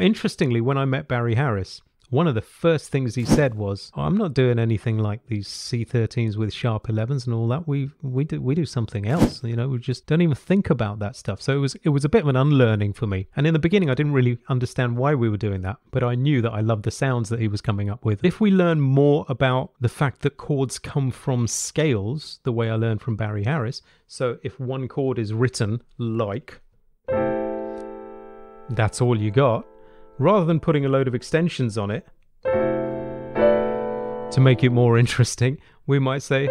Interestingly, when I met Barry Harris, one of the first things he said was, "Oh, I'm not doing anything like these C13s with sharp 11s and all that. We do something else. You know, we just don't even think about that stuff." So it was a bit of an unlearning for me. And in the beginning, I didn't really understand why we were doing that, but I knew that I loved the sounds that he was coming up with. If we learn more about the fact that chords come from scales, the way I learned from Barry Harris, so if one chord is written like, that's all you got. Rather than putting a load of extensions on it to make it more interesting, we might say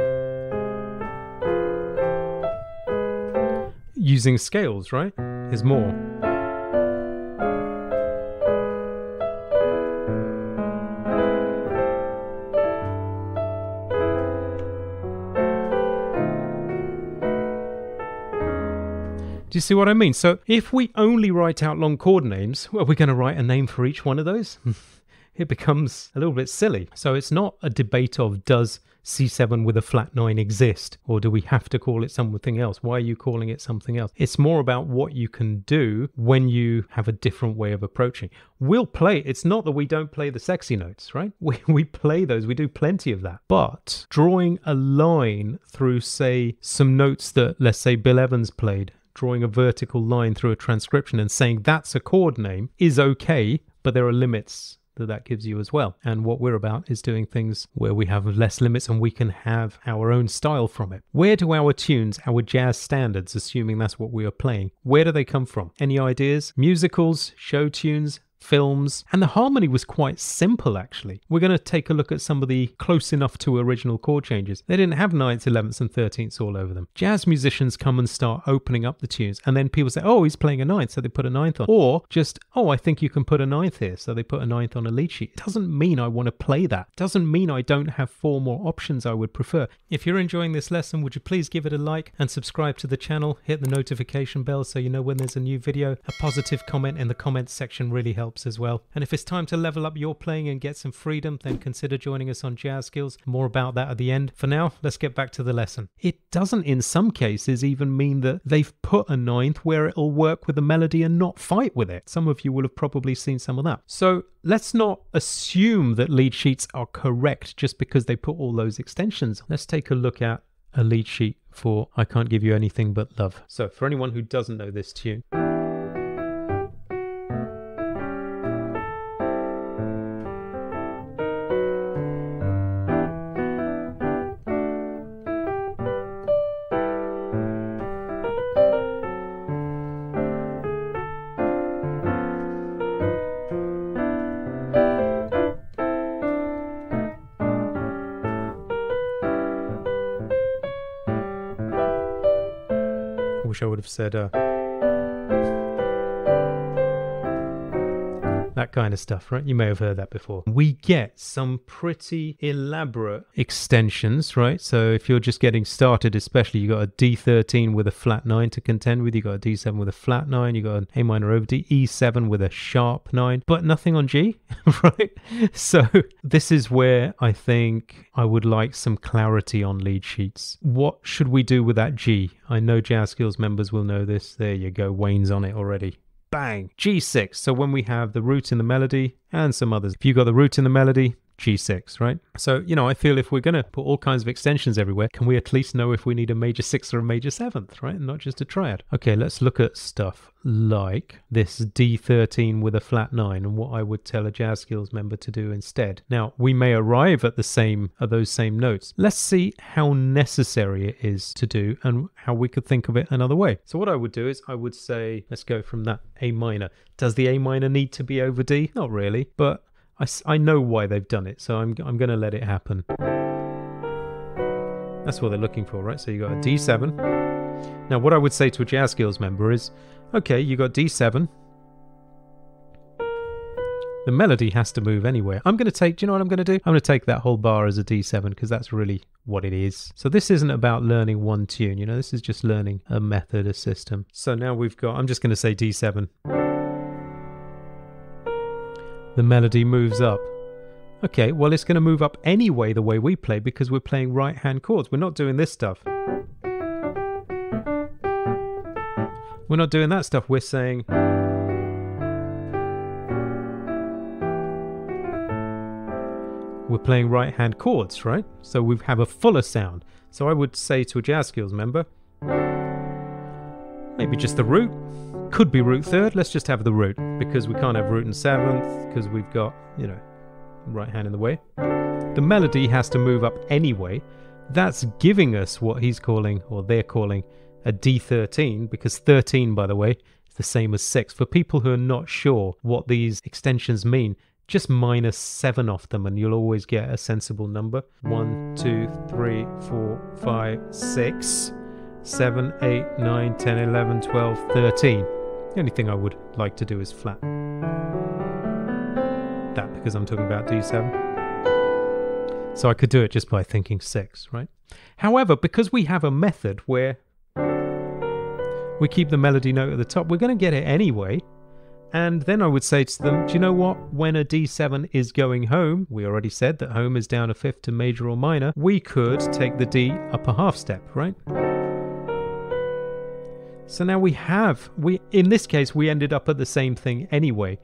using scales, right, is more. Do you see what I mean? So if we only write out long chord names, well, we're going to write a name for each one of those. It becomes a little bit silly. So it's not a debate of does C7 with a flat 9 exist, or do we have to call it something else? Why are you calling it something else? It's more about what you can do when you have a different way of approaching. We'll play. It's not that we don't play the sexy notes, right? We play those. We do plenty of that. But drawing a line through, say, some notes that, let's say, Bill Evans played, drawing a vertical line through a transcription and saying that's a chord name is okay, but there are limits that gives you as well. And what we're about is doing things where we have less limits and we can have our own style from it. Where do our tunes, our jazz standards, assuming that's what we are playing, where do they come from? Any ideas? Musicals, show tunes, films, and the harmony was quite simple actually. We're going to take a look at some of the close enough to original chord changes. They didn't have 9ths, 11ths and 13ths all over them. Jazz musicians come and start opening up the tunes, and then people say, oh, he's playing a 9th, so they put a 9th on. Or just, oh, I think you can put a 9th here, so they put a 9th on a lead sheet. It doesn't mean I want to play that. It doesn't mean I don't have 4 more options I would prefer. If you're enjoying this lesson, would you please give it a like and subscribe to the channel, hit the notification bell so you know when there's a new video. A positive comment in the comments section really helps as well. And if it's time to level up your playing and get some freedom, then consider joining us on Jazz Skills. More about that at the end. For now, let's get back to the lesson. It doesn't in some cases even mean that they've put a 9th where it'll work with the melody and not fight with it. Some of you will have probably seen some of that. So let's not assume that lead sheets are correct just because they put all those extensions. Let's take a look at a lead sheet for I Can't Give You Anything But Love. So for anyone who doesn't know this tune, I wish I would have said that kind of stuff, right? You may have heard that before. We get some pretty elaborate extensions, right? So if you're just getting started, especially, you got a D13 with a flat 9 to contend with, you got a D7 with a flat 9, you got an A minor over D, E7 with a sharp 9, but nothing on G, right? So this is where I think I would like some clarity on lead sheets. What should we do with that G? I know Jazz Skills members will know this. There you go, Wayne's on it already. Bang, G6. So when we have the root in the melody and some others, if you got the root in the melody, G6, right? So, you know, I feel if we're going to put all kinds of extensions everywhere, can we at least know if we need a major 6th or a major 7th, right? And not just a triad. Okay, let's look at stuff like this D13 with a flat 9 and what I would tell a Jazz Skills member to do instead. Now, we may arrive at those same notes. Let's see how necessary it is to do and how we could think of it another way. So what I would do is I would say, let's go from that A minor. Does the A minor need to be over D? Not really, but I know why they've done it, so I'm going to let it happen. That's what they're looking for, right? So you got a D7. Now, what I would say to a Jazz Skills member is, okay, you got D7. The melody has to move anywhere. I'm going to take, do you know what I'm going to do? I'm going to take that whole bar as a D7 because that's really what it is. So this isn't about learning one tune, you know, this is just learning a method, a system. So now we've got, I'm just going to say D7. The melody moves up. Okay, well, it's going to move up anyway the way we play because we're playing right-hand chords. We're not doing this stuff. We're not doing that stuff. We're saying... we're playing right hand chords, right? So we have a fuller sound. So I would say to a Jazz Skills member, maybe just the root. Could be root third. Let's just have the root, because we can't have root in seventh because we've got, you know, right hand in the way. The melody has to move up anyway. That's giving us what he's calling, or they're calling, a D13, because 13, by the way, is the same as 6. For people who are not sure what these extensions mean, just minus 7 off them and you'll always get a sensible number. 1, 2, 3, 4, 5, 6, 7, 8, 9, 10, 11, 12, 13. The only thing I would like to do is flat that, because I'm talking about D7. So I could do it just by thinking 6, right? However, because we have a method where we keep the melody note at the top, we're going to get it anyway. And then I would say to them, do you know what? When a D7 is going home, we already said that home is down a fifth to major or minor, we could take the D up a half step, right? So now in this case, we ended up at the same thing anyway,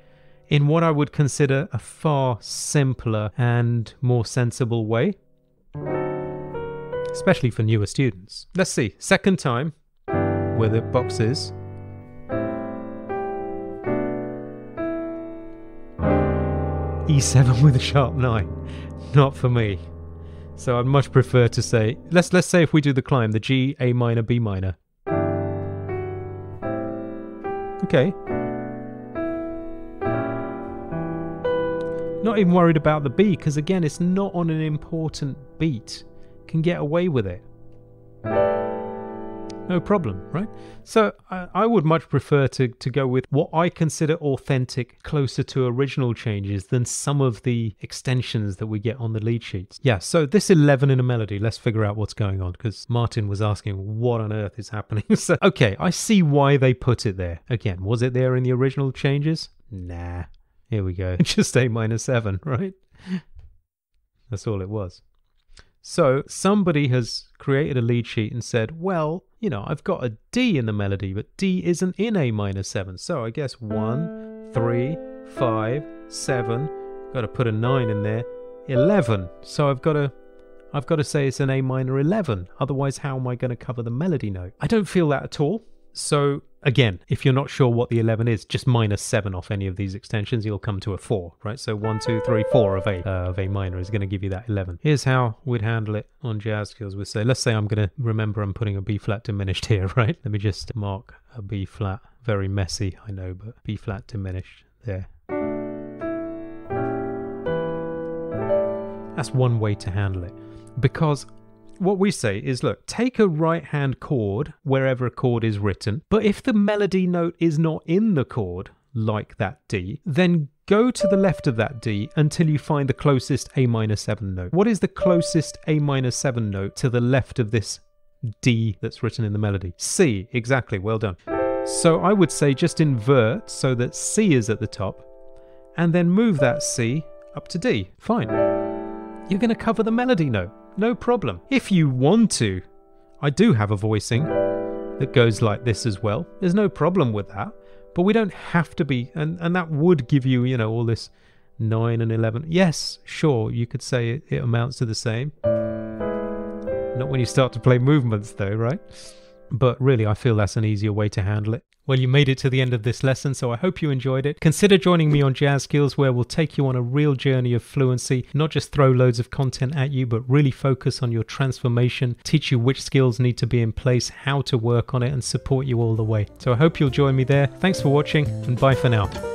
in what I would consider a far simpler and more sensible way, especially for newer students. Let's see, second time, where the box is. E7 with a sharp 9. Not for me. So I'd much prefer to say, let's say if we do the climb, the G, A minor, B minor. Okay. Not even worried about the B, because again, it's not on an important beat. Can get away with it. No problem, right? So I would much prefer to go with what I consider authentic, closer to original changes than some of the extensions that we get on the lead sheets. Yeah, so this 11 in a melody, let's figure out what's going on, because Martin was asking what on earth is happening. So, okay, I see why they put it there. Again, was it there in the original changes? Nah. Here we go. Just A minor 7, right? That's all it was. So somebody has created a lead sheet and said, well, you know, I've got a D in the melody, but D isn't in A minor 7. So I guess 1, 3, 5, 7. Got to put a 9 in there. 11. So I've got to say it's an A minor 11. Otherwise, how am I going to cover the melody note? I don't feel that at all. So again, if you're not sure what the 11 is, just minus 7 off any of these extensions, you'll come to a 4, right? So 1, 2, 3, 4 of A minor is going to give you that 11. Here's how we'd handle it on Jazz Skills. We'd say, let's say I'm going to remember I'm putting a B flat diminished here, right? Let me just mark a B flat. Very messy, I know, but B flat diminished there. That's one way to handle it, because what we say is, look, take a right-hand chord wherever a chord is written, but if the melody note is not in the chord, like that D, then go to the left of that D until you find the closest A minor 7 note. What is the closest A minor 7 note to the left of this D that's written in the melody? C, exactly, well done. So I would say just invert so that C is at the top, and then move that C up to D. Fine. You're going to cover the melody note. No problem. If you want to, I do have a voicing that goes like this as well. There's no problem with that, but we don't have to be, and that would give you, you know, all this 9 and 11. Yes, sure, you could say it amounts to the same. Not when you start to play movements though, right? But really, I feel that's an easier way to handle it. Well, you made it to the end of this lesson, so I hope you enjoyed it. Consider joining me on Jazz Skills, where we'll take you on a real journey of fluency, not just throw loads of content at you, but really focus on your transformation, teach you which skills need to be in place, how to work on it, and support you all the way. So I hope you'll join me there. Thanks for watching, and bye for now.